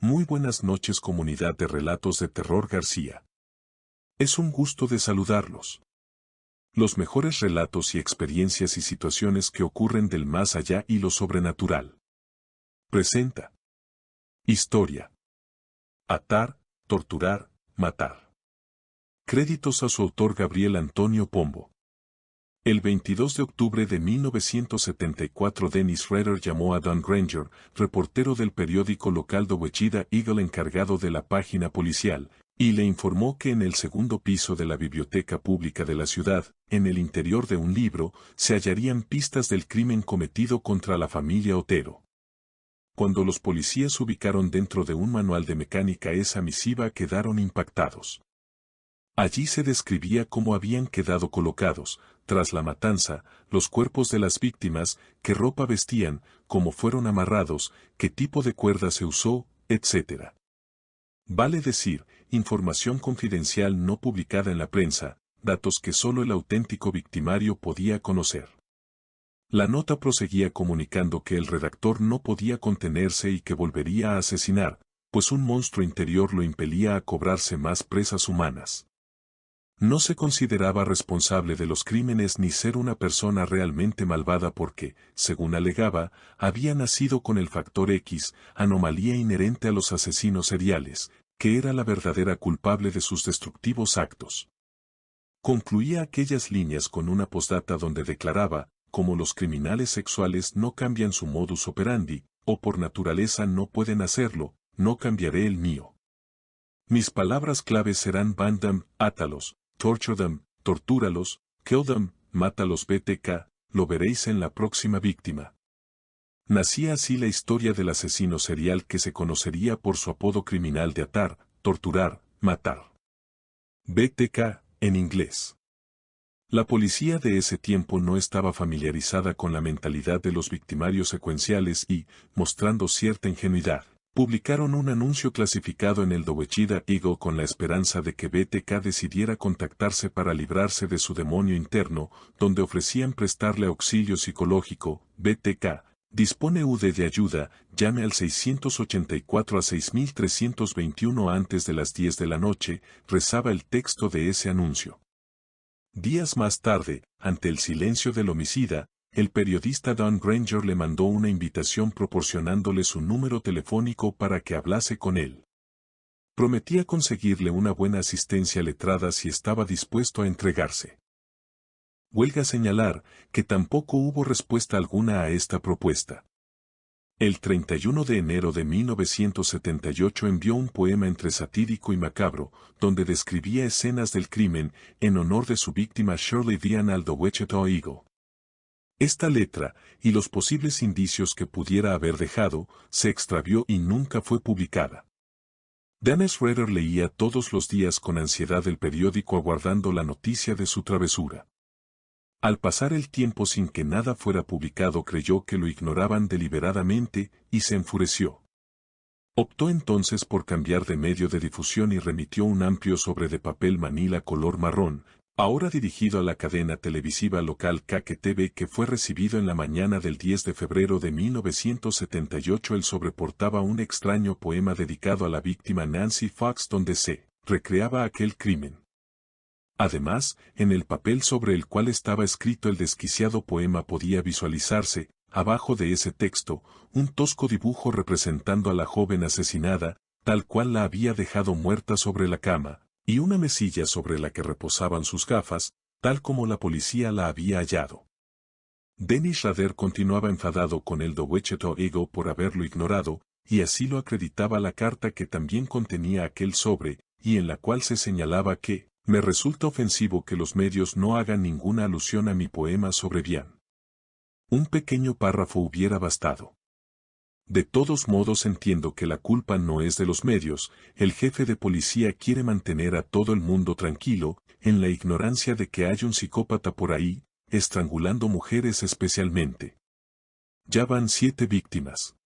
Muy buenas noches, comunidad de Relatos de Terror García. Es un gusto de saludarlos. Los mejores relatos y experiencias y situaciones que ocurren del más allá y lo sobrenatural. Presenta. Historia. Atar, torturar, matar. Créditos a su autor Gabriel Antonio Pombo. El 22 de octubre de 1974 Dennis Rader llamó a Don Granger, reportero del periódico local The Wichita Eagle encargado de la página policial, y le informó que en el segundo piso de la biblioteca pública de la ciudad, en el interior de un libro, se hallarían pistas del crimen cometido contra la familia Otero. Cuando los policías ubicaron dentro de un manual de mecánica esa misiva quedaron impactados. Allí se describía cómo habían quedado colocados, tras la matanza, los cuerpos de las víctimas, qué ropa vestían, cómo fueron amarrados, qué tipo de cuerda se usó, etc. Vale decir, información confidencial no publicada en la prensa, datos que solo el auténtico victimario podía conocer. La nota proseguía comunicando que el redactor no podía contenerse y que volvería a asesinar, pues un monstruo interior lo impelía a cobrarse más presas humanas. No se consideraba responsable de los crímenes ni ser una persona realmente malvada porque, según alegaba, había nacido con el factor X, anomalía inherente a los asesinos seriales, que era la verdadera culpable de sus destructivos actos. Concluía aquellas líneas con una postdata donde declaraba, como los criminales sexuales no cambian su modus operandi, o por naturaleza no pueden hacerlo, no cambiaré el mío. Mis palabras claves serán ban them, átalos, torture them, tortúralos, kill them, mátalos BTK, lo veréis en la próxima víctima. Nacía así la historia del asesino serial que se conocería por su apodo criminal de atar, torturar, matar. BTK, en inglés. La policía de ese tiempo no estaba familiarizada con la mentalidad de los victimarios secuenciales y, mostrando cierta ingenuidad, publicaron un anuncio clasificado en el The Wichita Eagle con la esperanza de que BTK decidiera contactarse para librarse de su demonio interno, donde ofrecían prestarle auxilio psicológico. BTK, dispone UD de ayuda, llame al 684 a 6321 antes de las 10 de la noche, rezaba el texto de ese anuncio. Días más tarde, ante el silencio del homicida, el periodista Don Granger le mandó una invitación proporcionándole su número telefónico para que hablase con él. Prometía conseguirle una buena asistencia letrada si estaba dispuesto a entregarse. Huelga señalar que tampoco hubo respuesta alguna a esta propuesta. El 31 de enero de 1978 envió un poema entre satírico y macabro, donde describía escenas del crimen en honor de su víctima Shirley Vian al The Wichita Eagle. Esta letra, y los posibles indicios que pudiera haber dejado, se extravió y nunca fue publicada. Dennis Rader leía todos los días con ansiedad el periódico aguardando la noticia de su travesura. Al pasar el tiempo sin que nada fuera publicado creyó que lo ignoraban deliberadamente y se enfureció. Optó entonces por cambiar de medio de difusión y remitió un amplio sobre de papel manila color marrón, ahora dirigido a la cadena televisiva local KQTV que fue recibido en la mañana del 10 de febrero de 1978. El sobre portaba un extraño poema dedicado a la víctima Nancy Fox donde se recreaba aquel crimen. Además, en el papel sobre el cual estaba escrito el desquiciado poema podía visualizarse, abajo de ese texto, un tosco dibujo representando a la joven asesinada, tal cual la había dejado muerta sobre la cama, y una mesilla sobre la que reposaban sus gafas, tal como la policía la había hallado. Dennis Rader continuaba enfadado con el The Wichita Eagle por haberlo ignorado, y así lo acreditaba la carta que también contenía aquel sobre, y en la cual se señalaba que, me resulta ofensivo que los medios no hagan ninguna alusión a mi poema sobre Vian. Un pequeño párrafo hubiera bastado. De todos modos entiendo que la culpa no es de los medios, el jefe de policía quiere mantener a todo el mundo tranquilo, en la ignorancia de que hay un psicópata por ahí, estrangulando mujeres especialmente. Ya van 7 víctimas.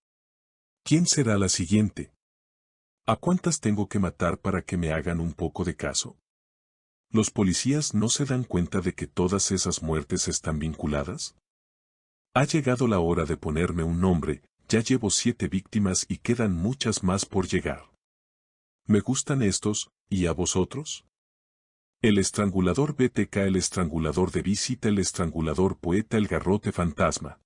¿Quién será la siguiente? ¿A cuántas tengo que matar para que me hagan un poco de caso? ¿Los policías no se dan cuenta de que todas esas muertes están vinculadas? Ha llegado la hora de ponerme un nombre, ya llevo 7 víctimas y quedan muchas más por llegar. Me gustan estos, ¿y a vosotros? El estrangulador BTK, el estrangulador de visita, el estrangulador poeta, el garrote fantasma.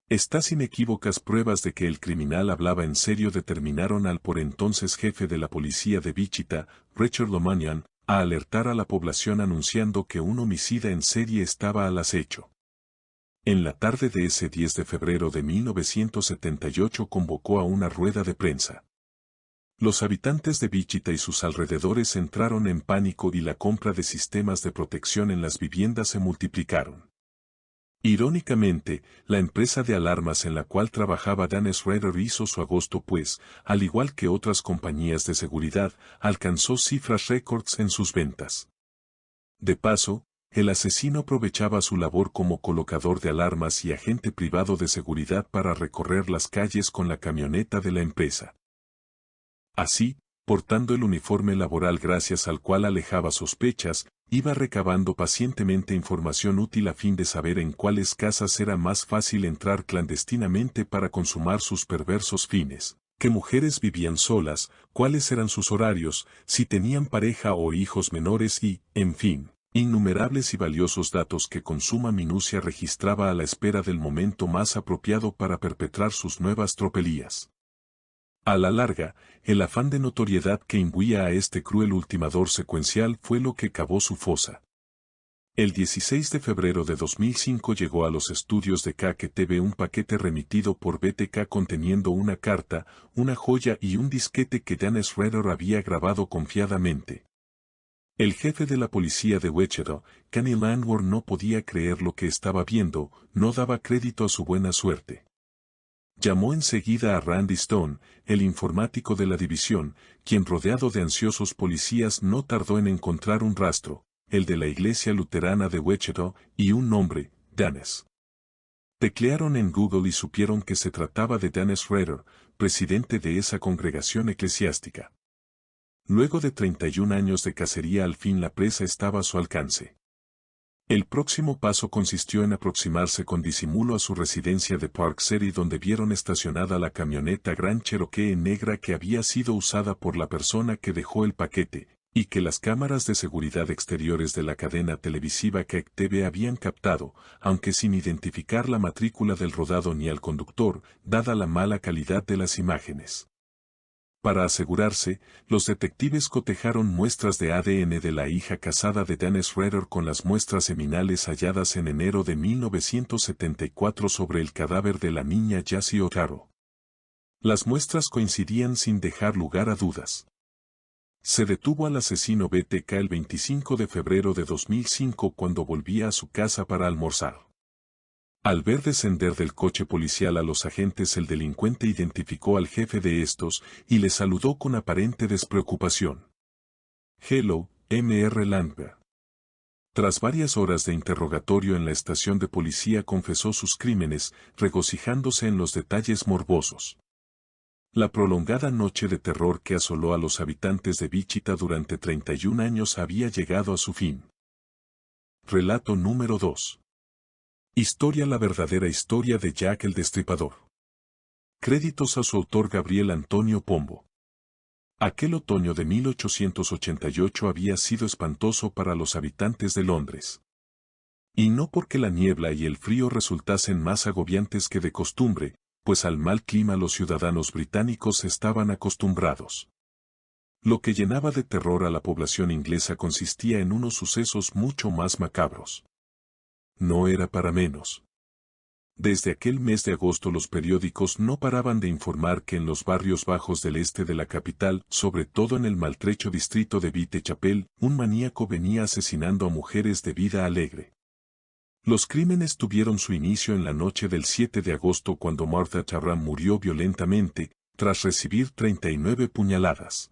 Estas inequívocas pruebas de que el criminal hablaba en serio determinaron al por entonces jefe de la policía de Wichita, Richard Lomanian, a alertar a la población anunciando que un homicida en serie estaba al acecho. En la tarde de ese 10 de febrero de 1978 convocó a una rueda de prensa. Los habitantes de Wichita y sus alrededores entraron en pánico y la compra de sistemas de protección en las viviendas se multiplicaron. Irónicamente, la empresa de alarmas en la cual trabajaba Dan Schroeder hizo su agosto pues, al igual que otras compañías de seguridad, alcanzó cifras récords en sus ventas. De paso, el asesino aprovechaba su labor como colocador de alarmas y agente privado de seguridad para recorrer las calles con la camioneta de la empresa. Así, portando el uniforme laboral gracias al cual alejaba sospechas, iba recabando pacientemente información útil a fin de saber en cuáles casas era más fácil entrar clandestinamente para consumar sus perversos fines, qué mujeres vivían solas, cuáles eran sus horarios, si tenían pareja o hijos menores y, en fin, innumerables y valiosos datos que con suma minucia registraba a la espera del momento más apropiado para perpetrar sus nuevas tropelías. A la larga, el afán de notoriedad que imbuía a este cruel ultimador secuencial fue lo que cavó su fosa. El 16 de febrero de 2005 llegó a los estudios de KQTV un paquete remitido por BTK conteniendo una carta, una joya y un disquete que Dan Schroeder había grabado confiadamente. El jefe de la policía de Wichita, Kenny Landwehr, no podía creer lo que estaba viendo, no daba crédito a su buena suerte. Llamó enseguida a Randy Stone, el informático de la división, quien rodeado de ansiosos policías no tardó en encontrar un rastro, el de la iglesia luterana de Wichita, y un nombre, Dennis. Teclearon en Google y supieron que se trataba de Dan Schroeder, presidente de esa congregación eclesiástica. Luego de 31 años de cacería al fin la presa estaba a su alcance. El próximo paso consistió en aproximarse con disimulo a su residencia de Park City donde vieron estacionada la camioneta Grand Cherokee negra que había sido usada por la persona que dejó el paquete, y que las cámaras de seguridad exteriores de la cadena televisiva KQTV habían captado, aunque sin identificar la matrícula del rodado ni al conductor, dada la mala calidad de las imágenes. Para asegurarse, los detectives cotejaron muestras de ADN de la hija casada de Dan Schroeder con las muestras seminales halladas en enero de 1974 sobre el cadáver de la niña Jaci Otaro. Las muestras coincidían sin dejar lugar a dudas. Se detuvo al asesino BTK el 25 de febrero de 2005 cuando volvía a su casa para almorzar. Al ver descender del coche policial a los agentes, el delincuente identificó al jefe de estos y le saludó con aparente despreocupación. Hello, Mr. Landwehr. Tras varias horas de interrogatorio en la estación de policía confesó sus crímenes, regocijándose en los detalles morbosos. La prolongada noche de terror que asoló a los habitantes de Wichita durante 31 años había llegado a su fin. Relato número 2. Historia: la verdadera historia de Jack el Destripador. Créditos a su autor Gabriel Antonio Pombo. Aquel otoño de 1888 había sido espantoso para los habitantes de Londres. Y no porque la niebla y el frío resultasen más agobiantes que de costumbre, pues al mal clima los ciudadanos británicos estaban acostumbrados. Lo que llenaba de terror a la población inglesa consistía en unos sucesos mucho más macabros. No era para menos. Desde aquel mes de agosto los periódicos no paraban de informar que en los barrios bajos del este de la capital, sobre todo en el maltrecho distrito de Whitechapel, un maníaco venía asesinando a mujeres de vida alegre. Los crímenes tuvieron su inicio en la noche del 7 de agosto cuando Martha Charram murió violentamente, tras recibir 39 puñaladas.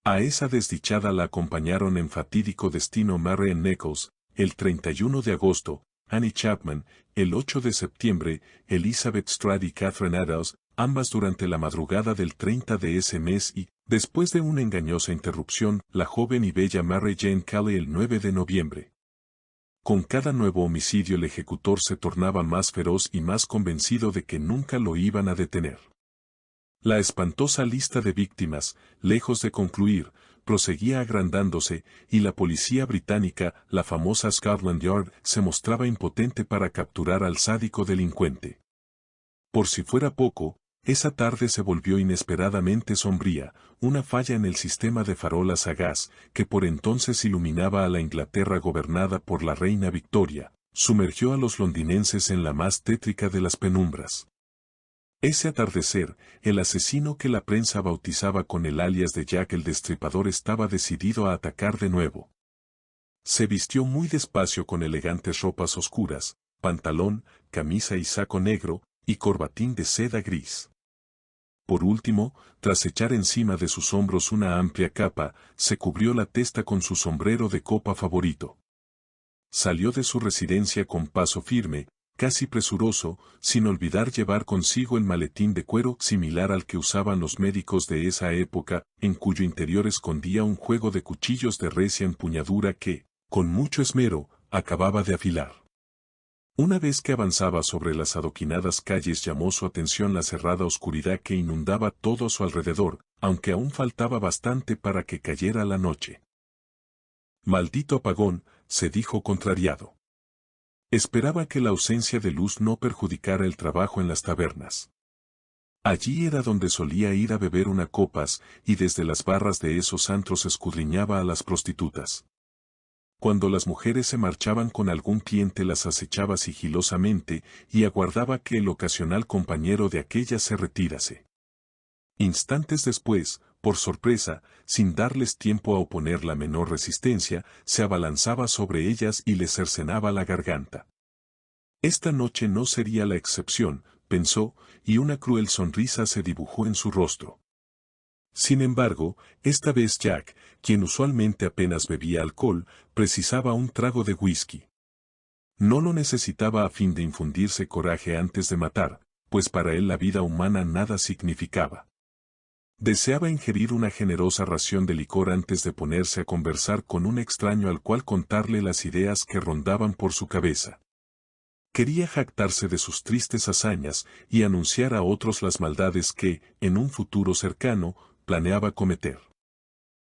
A esa desdichada la acompañaron en fatídico destino Marian Nichols, el 31 de agosto, Annie Chapman, el 8 de septiembre, Elizabeth Strad y Catherine Adams, ambas durante la madrugada del 30 de ese mes y, después de una engañosa interrupción, la joven y bella Mary Jane Calley el 9 de noviembre. Con cada nuevo homicidio el ejecutor se tornaba más feroz y más convencido de que nunca lo iban a detener. La espantosa lista de víctimas, lejos de concluir, proseguía agrandándose, y la policía británica, la famosa Scotland Yard, se mostraba impotente para capturar al sádico delincuente. Por si fuera poco, esa tarde se volvió inesperadamente sombría, una falla en el sistema de farolas a gas, que por entonces iluminaba a la Inglaterra gobernada por la reina Victoria, sumergió a los londinenses en la más tétrica de las penumbras. Ese atardecer, el asesino que la prensa bautizaba con el alias de Jack el Destripador estaba decidido a atacar de nuevo. Se vistió muy despacio con elegantes ropas oscuras, pantalón, camisa y saco negro, y corbatín de seda gris. Por último, tras echar encima de sus hombros una amplia capa, se cubrió la testa con su sombrero de copa favorito. Salió de su residencia con paso firme, casi presuroso, sin olvidar llevar consigo el maletín de cuero similar al que usaban los médicos de esa época, en cuyo interior escondía un juego de cuchillos de recia empuñadura que, con mucho esmero, acababa de afilar. Una vez que avanzaba sobre las adoquinadas calles llamó su atención la cerrada oscuridad que inundaba todo a su alrededor, aunque aún faltaba bastante para que cayera la noche. Maldito apagón, se dijo contrariado. Esperaba que la ausencia de luz no perjudicara el trabajo en las tabernas. Allí era donde solía ir a beber unas copas, y desde las barras de esos antros escudriñaba a las prostitutas. Cuando las mujeres se marchaban con algún cliente las acechaba sigilosamente y aguardaba que el ocasional compañero de aquellas se retirase. Instantes después, por sorpresa, sin darles tiempo a oponer la menor resistencia, se abalanzaba sobre ellas y les cercenaba la garganta. Esta noche no sería la excepción, pensó, y una cruel sonrisa se dibujó en su rostro. Sin embargo, esta vez Jack, quien usualmente apenas bebía alcohol, precisaba un trago de whisky. No lo necesitaba a fin de infundirse coraje antes de matar, pues para él la vida humana nada significaba. Deseaba ingerir una generosa ración de licor antes de ponerse a conversar con un extraño al cual contarle las ideas que rondaban por su cabeza. Quería jactarse de sus tristes hazañas y anunciar a otros las maldades que, en un futuro cercano, planeaba cometer.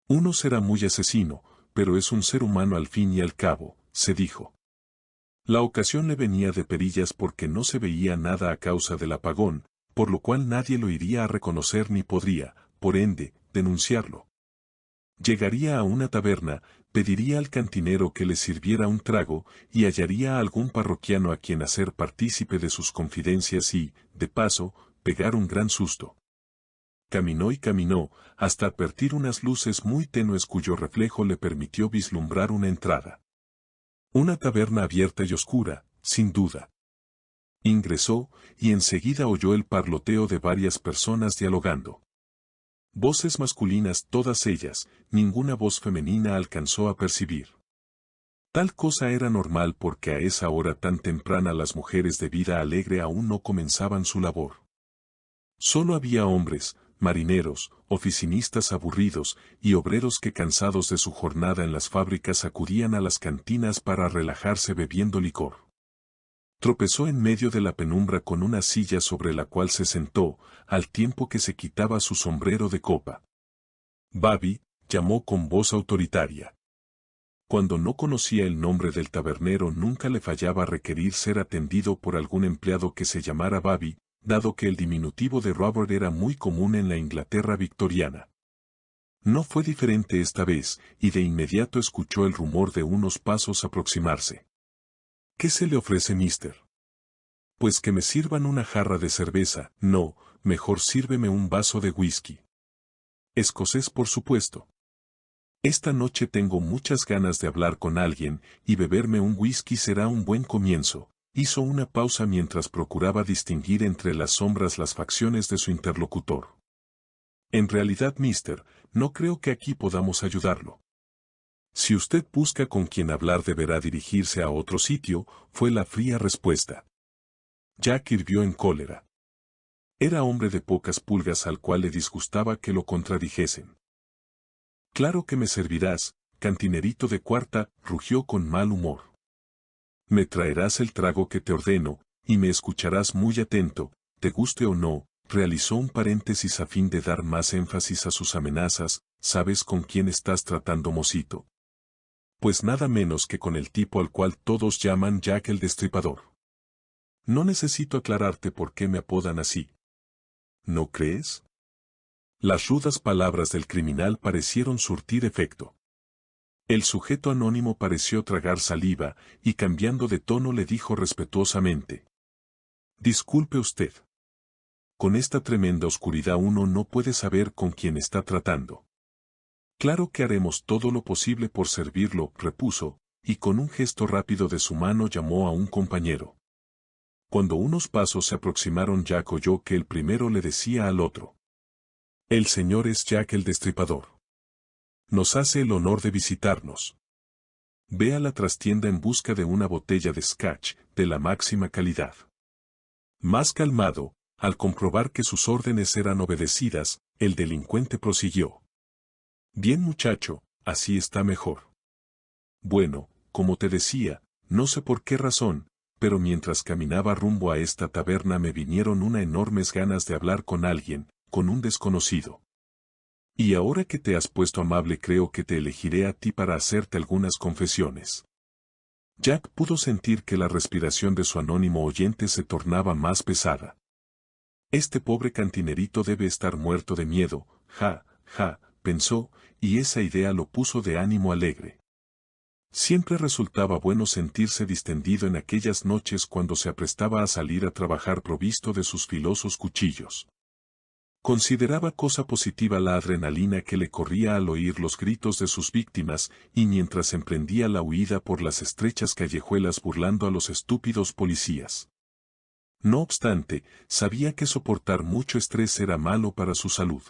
Uno será muy asesino, pero es un ser humano al fin y al cabo, se dijo. La ocasión le venía de perillas porque no se veía nada a causa del apagón, por lo cual nadie lo iría a reconocer ni podría, por ende, denunciarlo. Llegaría a una taberna, pediría al cantinero que le sirviera un trago y hallaría a algún parroquiano a quien hacer partícipe de sus confidencias y, de paso, pegar un gran susto. Caminó y caminó, hasta advertir unas luces muy tenues cuyo reflejo le permitió vislumbrar una entrada. Una taberna abierta y oscura, sin duda. Ingresó, y enseguida oyó el parloteo de varias personas dialogando. Voces masculinas todas ellas, ninguna voz femenina alcanzó a percibir. Tal cosa era normal porque a esa hora tan temprana las mujeres de vida alegre aún no comenzaban su labor. Solo había hombres, marineros, oficinistas aburridos y obreros que cansados de su jornada en las fábricas acudían a las cantinas para relajarse bebiendo licor. Tropezó en medio de la penumbra con una silla sobre la cual se sentó, al tiempo que se quitaba su sombrero de copa. Babi, llamó con voz autoritaria. Cuando no conocía el nombre del tabernero nunca le fallaba requerir ser atendido por algún empleado que se llamara Babi, dado que el diminutivo de Robert era muy común en la Inglaterra victoriana. No fue diferente esta vez, y de inmediato escuchó el rumor de unos pasos aproximarse. ¿Qué se le ofrece, mister? Pues que me sirvan una jarra de cerveza, no, mejor sírveme un vaso de whisky. Escocés, por supuesto. Esta noche tengo muchas ganas de hablar con alguien, y beberme un whisky será un buen comienzo. Hizo una pausa mientras procuraba distinguir entre las sombras las facciones de su interlocutor. En realidad, mister, no creo que aquí podamos ayudarlo. Si usted busca con quien hablar deberá dirigirse a otro sitio, fue la fría respuesta. Jack hirvió en cólera. Era hombre de pocas pulgas al cual le disgustaba que lo contradijesen. Claro que me servirás, cantinerito de cuarta, rugió con mal humor. Me traerás el trago que te ordeno, y me escucharás muy atento, te guste o no. Realizó un paréntesis a fin de dar más énfasis a sus amenazas. ¿Sabes con quién estás tratando, mocito? Pues nada menos que con el tipo al cual todos llaman Jack el Destripador. No necesito aclararte por qué me apodan así. ¿No crees? Las rudas palabras del criminal parecieron surtir efecto. El sujeto anónimo pareció tragar saliva, y cambiando de tono le dijo respetuosamente: Disculpe usted. Con esta tremenda oscuridad uno no puede saber con quién está tratando. Claro que haremos todo lo posible por servirlo, repuso, y con un gesto rápido de su mano llamó a un compañero. Cuando unos pasos se aproximaron, Jack oyó que el primero le decía al otro: El señor es Jack el Destripador. Nos hace el honor de visitarnos. Ve a la trastienda en busca de una botella de scotch, de la máxima calidad. Más calmado, al comprobar que sus órdenes eran obedecidas, el delincuente prosiguió: Bien, muchacho, así está mejor. Bueno, como te decía, no sé por qué razón, pero mientras caminaba rumbo a esta taberna me vinieron unas enormes ganas de hablar con alguien, con un desconocido. Y ahora que te has puesto amable, creo que te elegiré a ti para hacerte algunas confesiones. Jack pudo sentir que la respiración de su anónimo oyente se tornaba más pesada. Este pobre cantinerito debe estar muerto de miedo, pensó, y esa idea lo puso de ánimo alegre. Siempre resultaba bueno sentirse distendido en aquellas noches cuando se aprestaba a salir a trabajar provisto de sus filosos cuchillos. Consideraba cosa positiva la adrenalina que le corría al oír los gritos de sus víctimas, y mientras emprendía la huida por las estrechas callejuelas burlando a los estúpidos policías. No obstante, sabía que soportar mucho estrés era malo para su salud.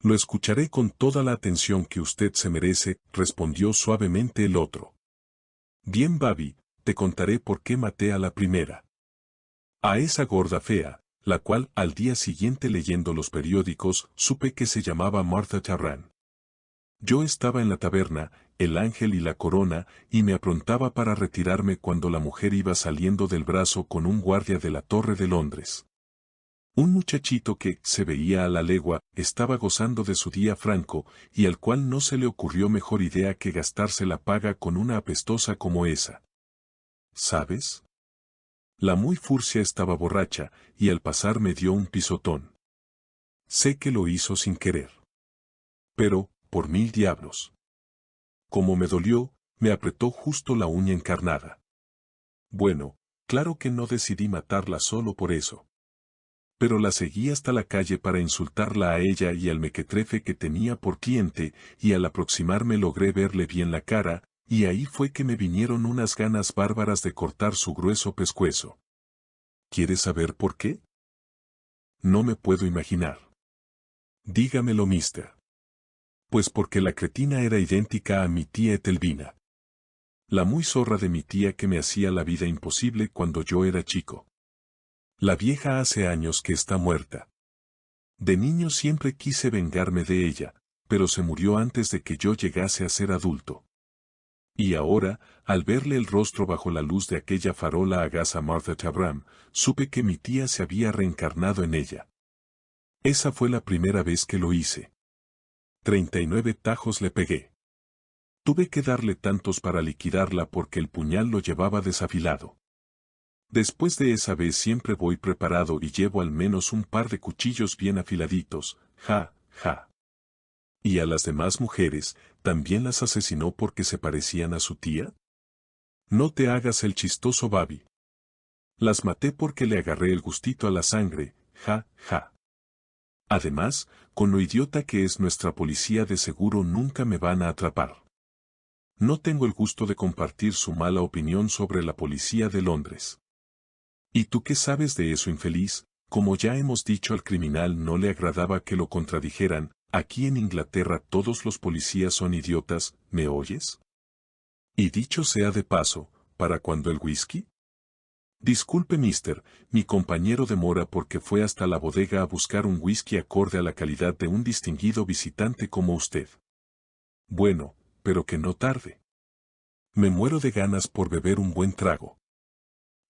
Lo escucharé con toda la atención que usted se merece, respondió suavemente el otro. Bien, Babi, te contaré por qué maté a la primera. A esa gorda fea, la cual al día siguiente, leyendo los periódicos, supe que se llamaba Martha Charran. Yo estaba en la taberna, el Ángel y la Corona, y me aprontaba para retirarme cuando la mujer iba saliendo del brazo con un guardia de la Torre de Londres. Un muchachito que, se veía a la legua, estaba gozando de su día franco, y al cual no se le ocurrió mejor idea que gastarse la paga con una apestosa como esa. ¿Sabes? La muy furcia estaba borracha, y al pasar me dio un pisotón. Sé que lo hizo sin querer. Pero, por mil diablos. Como me dolió, me apretó justo la uña encarnada. Bueno, claro que no decidí matarla solo por eso. Pero la seguí hasta la calle para insultarla a ella y al mequetrefe que tenía por cliente, y al aproximarme logré verle bien la cara, y ahí fue que me vinieron unas ganas bárbaras de cortar su grueso pescuezo. ¿Quieres saber por qué? No me puedo imaginar. Dígamelo, mister. Pues porque la cretina era idéntica a mi tía Etelvina. La muy zorra de mi tía que me hacía la vida imposible cuando yo era chico. La vieja hace años que está muerta. De niño siempre quise vengarme de ella, pero se murió antes de que yo llegase a ser adulto. Y ahora, al verle el rostro bajo la luz de aquella farola agasa Martha Tabram, supe que mi tía se había reencarnado en ella. Esa fue la primera vez que lo hice. 39 tajos le pegué. Tuve que darle tantos para liquidarla porque el puñal lo llevaba desafilado. Después de esa vez siempre voy preparado y llevo al menos un par de cuchillos bien afiladitos, ¿Y a las demás mujeres, también las asesinó porque se parecían a su tía? No te hagas el chistoso, Babi. Las maté porque le agarré el gustito a la sangre, Además, con lo idiota que es nuestra policía, de seguro nunca me van a atrapar. No tengo el gusto de compartir su mala opinión sobre la policía de Londres. ¿Y tú qué sabes de eso, infeliz? Como ya hemos dicho, al criminal no le agradaba que lo contradijeran. Aquí en Inglaterra todos los policías son idiotas, ¿me oyes? Y dicho sea de paso, ¿para cuándo el whisky? Disculpe, mister, mi compañero demora porque fue hasta la bodega a buscar un whisky acorde a la calidad de un distinguido visitante como usted. Bueno, pero que no tarde. Me muero de ganas por beber un buen trago.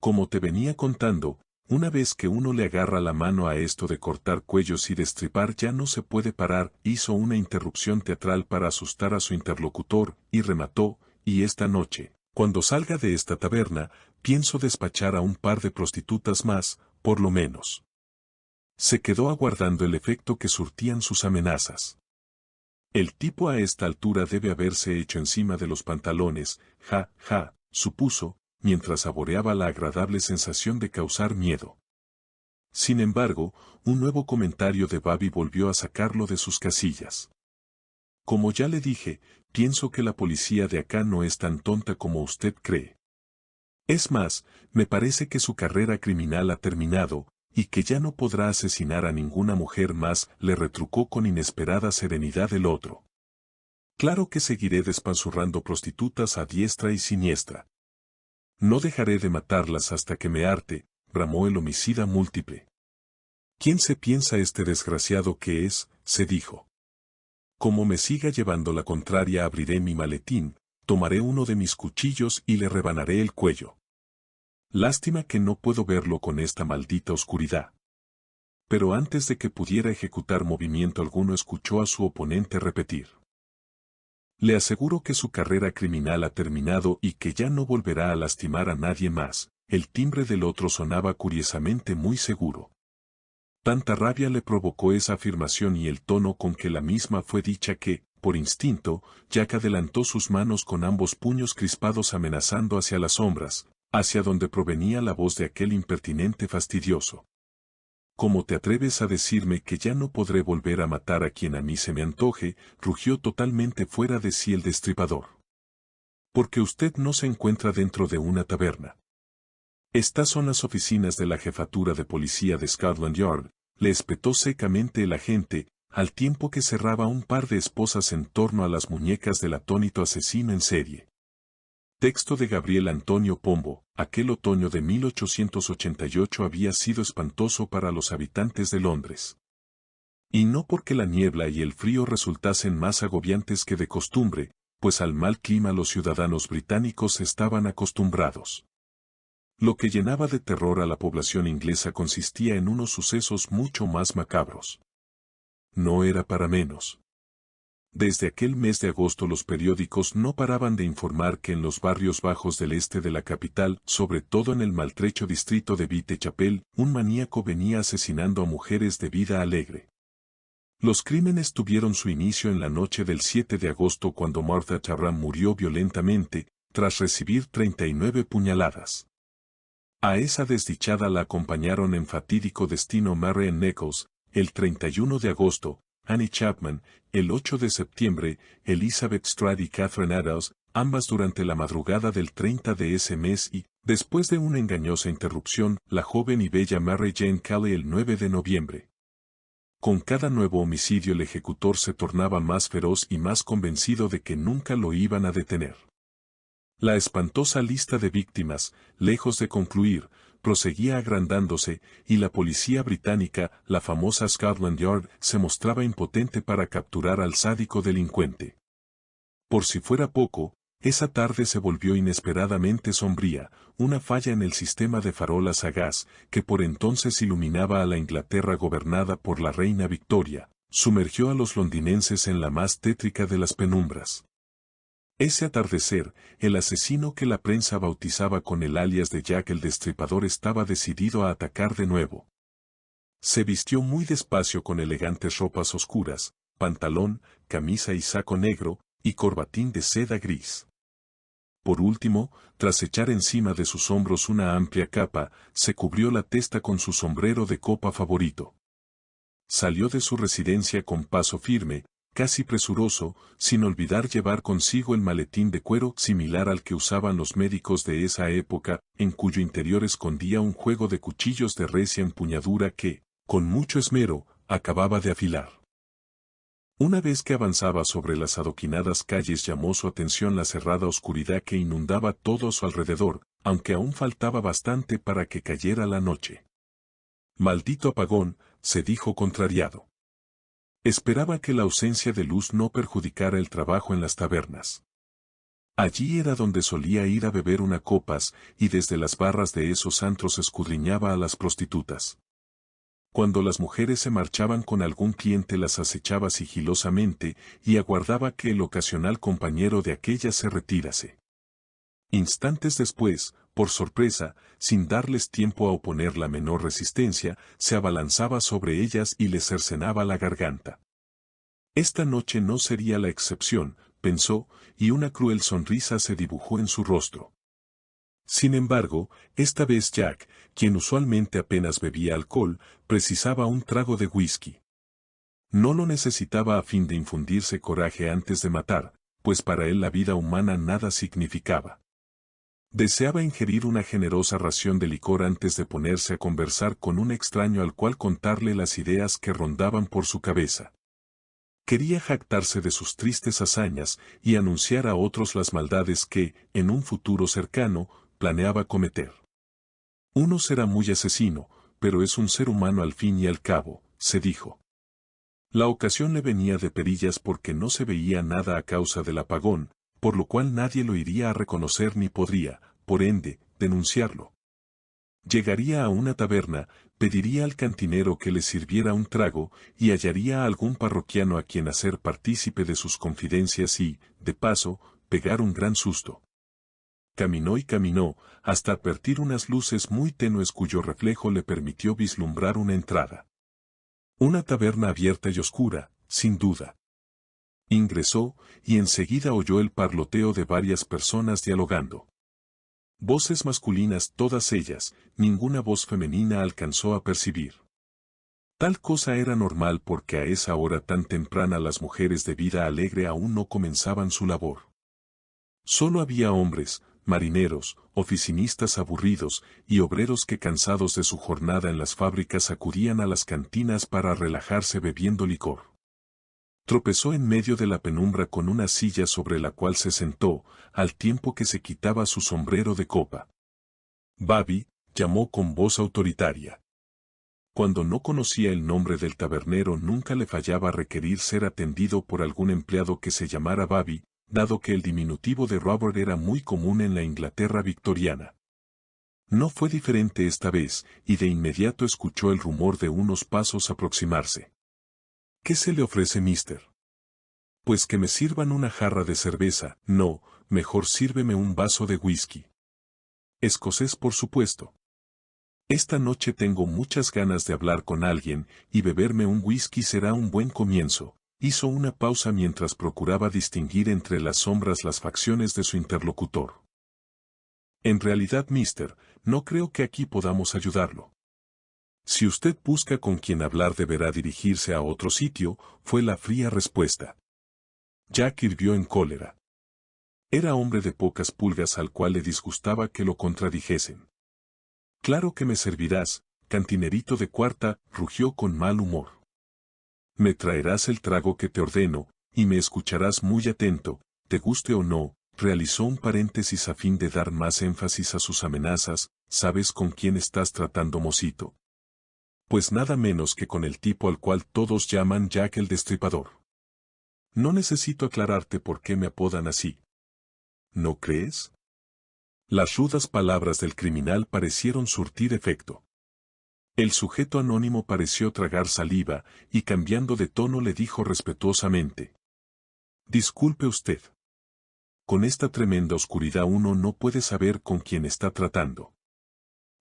Como te venía contando, una vez que uno le agarra la mano a esto de cortar cuellos y destripar ya no se puede parar, hizo una interrupción teatral para asustar a su interlocutor, y remató, y esta noche, cuando salga de esta taberna, pienso despachar a un par de prostitutas más, por lo menos. Se quedó aguardando el efecto que surtían sus amenazas. El tipo a esta altura debe haberse hecho encima de los pantalones, ja, ja, supuso, mientras saboreaba la agradable sensación de causar miedo. Sin embargo, un nuevo comentario de Babi volvió a sacarlo de sus casillas. Como ya le dije, pienso que la policía de acá no es tan tonta como usted cree. Es más, me parece que su carrera criminal ha terminado, y que ya no podrá asesinar a ninguna mujer más, le retrucó con inesperada serenidad el otro. Claro que seguiré despanzurrando prostitutas a diestra y siniestra. No dejaré de matarlas hasta que me harte, bramó el homicida múltiple. ¿Quién se piensa este desgraciado que es?, se dijo. Como me siga llevando la contraria, abriré mi maletín, tomaré uno de mis cuchillos y le rebanaré el cuello. Lástima que no puedo verlo con esta maldita oscuridad. Pero antes de que pudiera ejecutar movimiento alguno, escuchó a su oponente repetir: le aseguro que su carrera criminal ha terminado y que ya no volverá a lastimar a nadie más. El timbre del otro sonaba curiosamente muy seguro. Tanta rabia le provocó esa afirmación y el tono con que la misma fue dicha que, por instinto, Jack adelantó sus manos con ambos puños crispados amenazando hacia las sombras, hacia donde provenía la voz de aquel impertinente fastidioso. ¿Cómo te atreves a decirme que ya no podré volver a matar a quien a mí se me antoje?, rugió totalmente fuera de sí el destripador. Porque usted no se encuentra dentro de una taberna. Estas son las oficinas de la jefatura de policía de Scotland Yard, le espetó secamente el agente, al tiempo que cerraba un par de esposas en torno a las muñecas del atónito asesino en serie. Texto de Gabriel Antonio Pombo. Aquel otoño de 1888 había sido espantoso para los habitantes de Londres. Y no porque la niebla y el frío resultasen más agobiantes que de costumbre, pues al mal clima los ciudadanos británicos estaban acostumbrados. Lo que llenaba de terror a la población inglesa consistía en unos sucesos mucho más macabros. No era para menos. Desde aquel mes de agosto los periódicos no paraban de informar que en los barrios bajos del este de la capital, sobre todo en el maltrecho distrito de Whitechapel, un maníaco venía asesinando a mujeres de vida alegre. Los crímenes tuvieron su inicio en la noche del 7 de agosto cuando Martha Charram murió violentamente, tras recibir 39 puñaladas. A esa desdichada la acompañaron en fatídico destino Marian Nichols, el 31 de agosto, Annie Chapman, el 8 de septiembre, Elizabeth Strad y Catherine Adams, ambas durante la madrugada del 30 de ese mes y, después de una engañosa interrupción, la joven y bella Mary Jane Kelly el 9 de noviembre. Con cada nuevo homicidio el ejecutor se tornaba más feroz y más convencido de que nunca lo iban a detener. La espantosa lista de víctimas, lejos de concluir, proseguía agrandándose, y la policía británica, la famosa Scotland Yard, se mostraba impotente para capturar al sádico delincuente. Por si fuera poco, esa tarde se volvió inesperadamente sombría, una falla en el sistema de farolas a gas, que por entonces iluminaba a la Inglaterra gobernada por la reina Victoria, sumergió a los londinenses en la más tétrica de las penumbras. Ese atardecer, el asesino que la prensa bautizaba con el alias de Jack el Destripador estaba decidido a atacar de nuevo. Se vistió muy despacio con elegantes ropas oscuras, pantalón, camisa y saco negro, y corbatín de seda gris. Por último, tras echar encima de sus hombros una amplia capa, se cubrió la testa con su sombrero de copa favorito. Salió de su residencia con paso firme, casi presuroso, sin olvidar llevar consigo el maletín de cuero similar al que usaban los médicos de esa época, en cuyo interior escondía un juego de cuchillos de recia empuñadura que, con mucho esmero, acababa de afilar. Una vez que avanzaba sobre las adoquinadas calles llamó su atención la cerrada oscuridad que inundaba todo a su alrededor, aunque aún faltaba bastante para que cayera la noche. Maldito apagón, se dijo contrariado. Esperaba que la ausencia de luz no perjudicara el trabajo en las tabernas. Allí era donde solía ir a beber una copas, y desde las barras de esos antros escudriñaba a las prostitutas. Cuando las mujeres se marchaban con algún cliente las acechaba sigilosamente, y aguardaba que el ocasional compañero de aquellas se retirase. Instantes después, por sorpresa, sin darles tiempo a oponer la menor resistencia, se abalanzaba sobre ellas y les cercenaba la garganta. Esta noche no sería la excepción, pensó, y una cruel sonrisa se dibujó en su rostro. Sin embargo, esta vez Jack, quien usualmente apenas bebía alcohol, precisaba un trago de whisky. No lo necesitaba a fin de infundirse coraje antes de matar, pues para él la vida humana nada significaba. Deseaba ingerir una generosa ración de licor antes de ponerse a conversar con un extraño al cual contarle las ideas que rondaban por su cabeza. Quería jactarse de sus tristes hazañas y anunciar a otros las maldades que, en un futuro cercano, planeaba cometer. Uno será muy asesino, pero es un ser humano al fin y al cabo, se dijo. La ocasión le venía de perillas porque no se veía nada a causa del apagón, por lo cual nadie lo iría a reconocer ni podría, por ende, denunciarlo. Llegaría a una taberna, pediría al cantinero que le sirviera un trago, y hallaría a algún parroquiano a quien hacer partícipe de sus confidencias y, de paso, pegar un gran susto. Caminó y caminó, hasta advertir unas luces muy tenues cuyo reflejo le permitió vislumbrar una entrada. Una taberna abierta y oscura, sin duda. Ingresó, y enseguida oyó el parloteo de varias personas dialogando. Voces masculinas todas ellas, ninguna voz femenina alcanzó a percibir. Tal cosa era normal porque a esa hora tan temprana las mujeres de vida alegre aún no comenzaban su labor. Solo había hombres, marineros, oficinistas aburridos, y obreros que cansados de su jornada en las fábricas acudían a las cantinas para relajarse bebiendo licor. Tropezó en medio de la penumbra con una silla sobre la cual se sentó, al tiempo que se quitaba su sombrero de copa. Babi, llamó con voz autoritaria. Cuando no conocía el nombre del tabernero nunca le fallaba requerir ser atendido por algún empleado que se llamara Babi, dado que el diminutivo de Robert era muy común en la Inglaterra victoriana. No fue diferente esta vez, y de inmediato escuchó el rumor de unos pasos aproximarse. ¿Qué se le ofrece, mister? Pues que me sirvan una jarra de cerveza, no, mejor sírveme un vaso de whisky. Escocés, por supuesto. Esta noche tengo muchas ganas de hablar con alguien, y beberme un whisky será un buen comienzo. Hizo una pausa mientras procuraba distinguir entre las sombras las facciones de su interlocutor. En realidad, mister, no creo que aquí podamos ayudarlo. Si usted busca con quien hablar deberá dirigirse a otro sitio, fue la fría respuesta. Jack hirvió en cólera. Era hombre de pocas pulgas al cual le disgustaba que lo contradijesen. Claro que me servirás, cantinerito de cuarta, rugió con mal humor. Me traerás el trago que te ordeno, y me escucharás muy atento, te guste o no, realizó un paréntesis a fin de dar más énfasis a sus amenazas, ¿sabes con quién estás tratando, mocito? Pues nada menos que con el tipo al cual todos llaman Jack el Destripador. No necesito aclararte por qué me apodan así. ¿No crees? Las rudas palabras del criminal parecieron surtir efecto. El sujeto anónimo pareció tragar saliva, y cambiando de tono le dijo respetuosamente. Disculpe usted. Con esta tremenda oscuridad uno no puede saber con quién está tratando.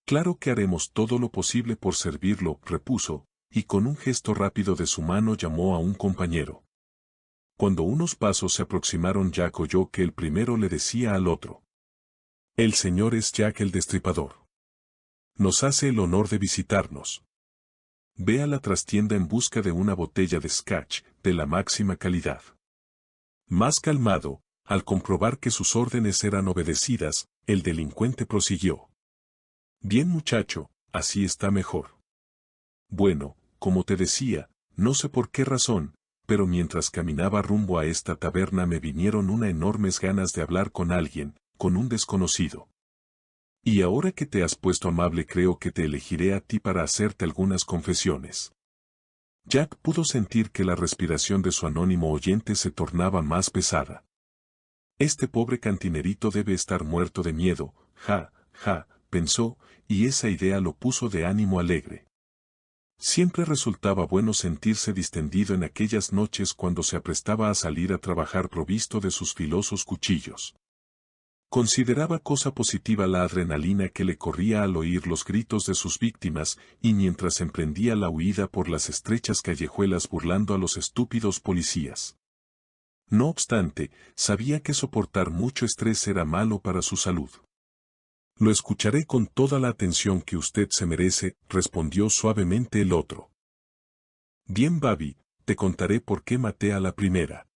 Claro que haremos todo lo posible por servirlo, repuso, y con un gesto rápido de su mano llamó a un compañero. Cuando unos pasos se aproximaron, Jack oyó que el primero le decía al otro. El señor es Jack el Destripador. Nos hace el honor de visitarnos. Ve a la trastienda en busca de una botella de scotch, de la máxima calidad. Más calmado, al comprobar que sus órdenes eran obedecidas, el delincuente prosiguió. Bien, muchacho, así está mejor. Bueno, como te decía, no sé por qué razón, pero mientras caminaba rumbo a esta taberna me vinieron unas enormes ganas de hablar con alguien, con un desconocido. Y ahora que te has puesto amable creo que te elegiré a ti para hacerte algunas confesiones. Jack pudo sentir que la respiración de su anónimo oyente se tornaba más pesada. Este pobre cantinerito debe estar muerto de miedo, pensó, y esa idea lo puso de ánimo alegre. Siempre resultaba bueno sentirse distendido en aquellas noches cuando se aprestaba a salir a trabajar provisto de sus filosos cuchillos. Consideraba cosa positiva la adrenalina que le corría al oír los gritos de sus víctimas y mientras emprendía la huida por las estrechas callejuelas burlando a los estúpidos policías. No obstante, sabía que soportar mucho estrés era malo para su salud. Lo escucharé con toda la atención que usted se merece, respondió suavemente el otro. Bien, Babi, te contaré por qué maté a la primera.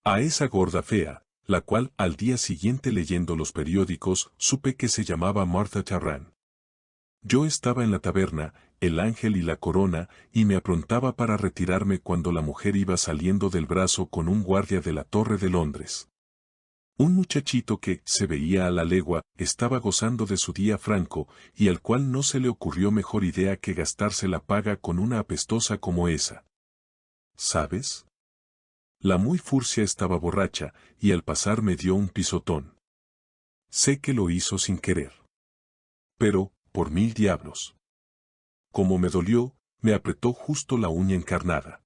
A esa gorda fea, la cual, al día siguiente leyendo los periódicos, supe que se llamaba Martha Charran. Yo estaba en la taberna, el Ángel y la Corona, y me aprontaba para retirarme cuando la mujer iba saliendo del brazo con un guardia de la Torre de Londres. Un muchachito que, se veía a la legua, estaba gozando de su día franco, y al cual no se le ocurrió mejor idea que gastarse la paga con una apestosa como esa. ¿Sabes? La muy furcia estaba borracha, y al pasar me dio un pisotón. Sé que lo hizo sin querer. Pero, por 1000 diablos. Como me dolió, me apretó justo la uña encarnada.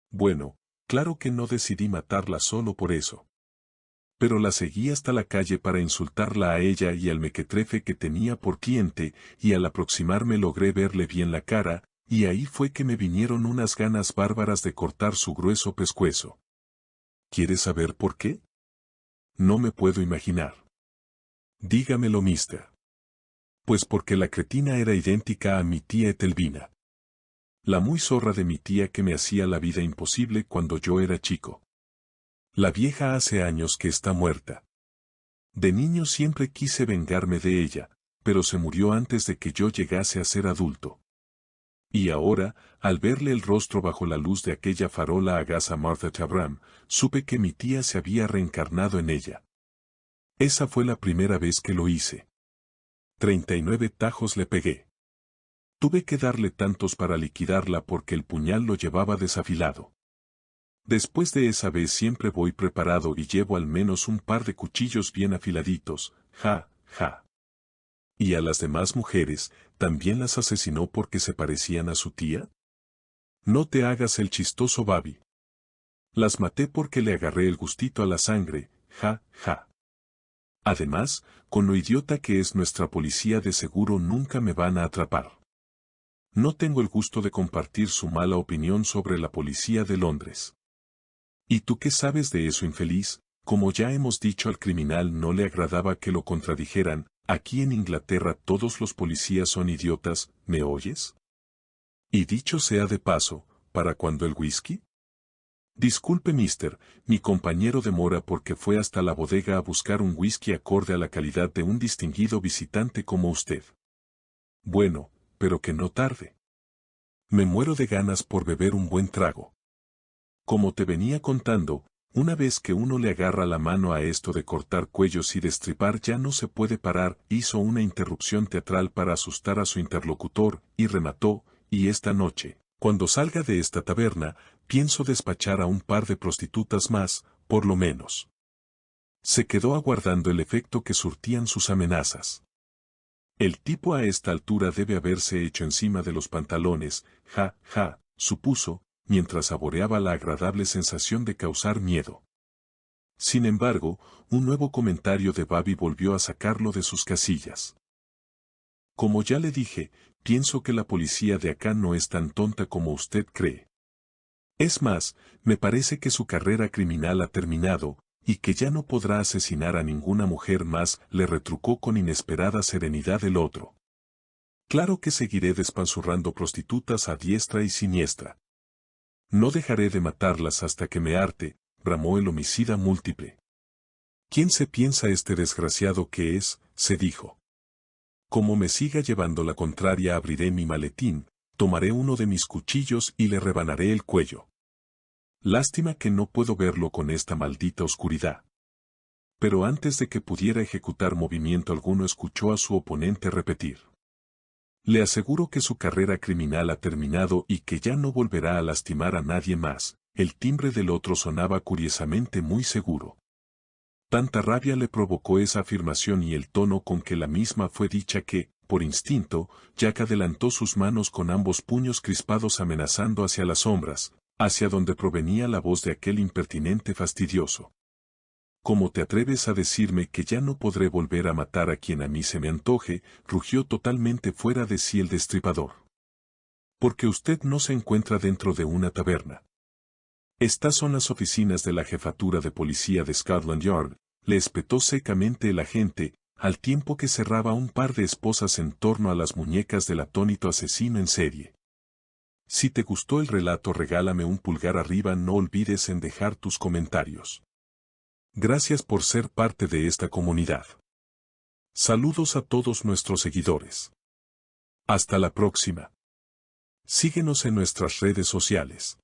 Bueno, claro que no decidí matarla solo por eso. Pero la seguí hasta la calle para insultarla a ella y al mequetrefe que tenía por cliente, y al aproximarme logré verle bien la cara, y ahí fue que me vinieron unas ganas bárbaras de cortar su grueso pescuezo. ¿Quieres saber por qué? No me puedo imaginar. Dígamelo, mister. Pues porque la cretina era idéntica a mi tía Etelvina. La muy zorra de mi tía que me hacía la vida imposible cuando yo era chico. La vieja hace años que está muerta. De niño siempre quise vengarme de ella, pero se murió antes de que yo llegase a ser adulto. Y ahora, al verle el rostro bajo la luz de aquella farola agasa Martha Chabram, supe que mi tía se había reencarnado en ella. Esa fue la primera vez que lo hice. 39 tajos le pegué. Tuve que darle tantos para liquidarla porque el puñal lo llevaba desafilado. Después de esa vez siempre voy preparado y llevo al menos un par de cuchillos bien afiladitos, ¿Y a las demás mujeres, también las asesinó porque se parecían a su tía? No te hagas el chistoso, Babi. Las maté porque le agarré el gustito a la sangre, Además, con lo idiota que es nuestra policía de seguro nunca me van a atrapar. No tengo el gusto de compartir su mala opinión sobre la policía de Londres. ¿Y tú qué sabes de eso, infeliz? Como ya hemos dicho, al criminal no le agradaba que lo contradijeran. Aquí en Inglaterra todos los policías son idiotas, ¿me oyes? Y dicho sea de paso, ¿para cuándo el whisky? Disculpe, mister, mi compañero demora porque fue hasta la bodega a buscar un whisky acorde a la calidad de un distinguido visitante como usted. Bueno, pero que no tarde. Me muero de ganas por beber un buen trago. Como te venía contando, una vez que uno le agarra la mano a esto de cortar cuellos y destripar ya no se puede parar, hizo una interrupción teatral para asustar a su interlocutor, y remató, y esta noche, cuando salga de esta taberna, pienso despachar a un par de prostitutas más, por lo menos. Se quedó aguardando el efecto que surtían sus amenazas. El tipo a esta altura debe haberse hecho encima de los pantalones, supuso, mientras saboreaba la agradable sensación de causar miedo. Sin embargo, un nuevo comentario de Babi volvió a sacarlo de sus casillas. Como ya le dije, pienso que la policía de acá no es tan tonta como usted cree. Es más, me parece que su carrera criminal ha terminado, y que ya no podrá asesinar a ninguna mujer más, le retrucó con inesperada serenidad el otro. Claro que seguiré despanzurrando prostitutas a diestra y siniestra. No dejaré de matarlas hasta que me harte, bramó el homicida múltiple. ¿Quién se piensa este desgraciado que es?, se dijo. Como me siga llevando la contraria, abriré mi maletín, tomaré uno de mis cuchillos y le rebanaré el cuello. Lástima que no puedo verlo con esta maldita oscuridad. Pero antes de que pudiera ejecutar movimiento alguno escuchó a su oponente repetir. Le aseguro que su carrera criminal ha terminado y que ya no volverá a lastimar a nadie más. El timbre del otro sonaba curiosamente muy seguro. Tanta rabia le provocó esa afirmación y el tono con que la misma fue dicha que, por instinto, Jack adelantó sus manos con ambos puños crispados amenazando hacia las sombras, hacia donde provenía la voz de aquel impertinente fastidioso. ¿Cómo te atreves a decirme que ya no podré volver a matar a quien a mí se me antoje?, rugió totalmente fuera de sí el destripador. Porque usted no se encuentra dentro de una taberna. Estas son las oficinas de la jefatura de policía de Scotland Yard, le espetó secamente el agente, al tiempo que cerraba un par de esposas en torno a las muñecas del atónito asesino en serie. Si te gustó el relato, regálame un pulgar arriba, no olvides en dejar tus comentarios. Gracias por ser parte de esta comunidad. Saludos a todos nuestros seguidores. Hasta la próxima. Síguenos en nuestras redes sociales.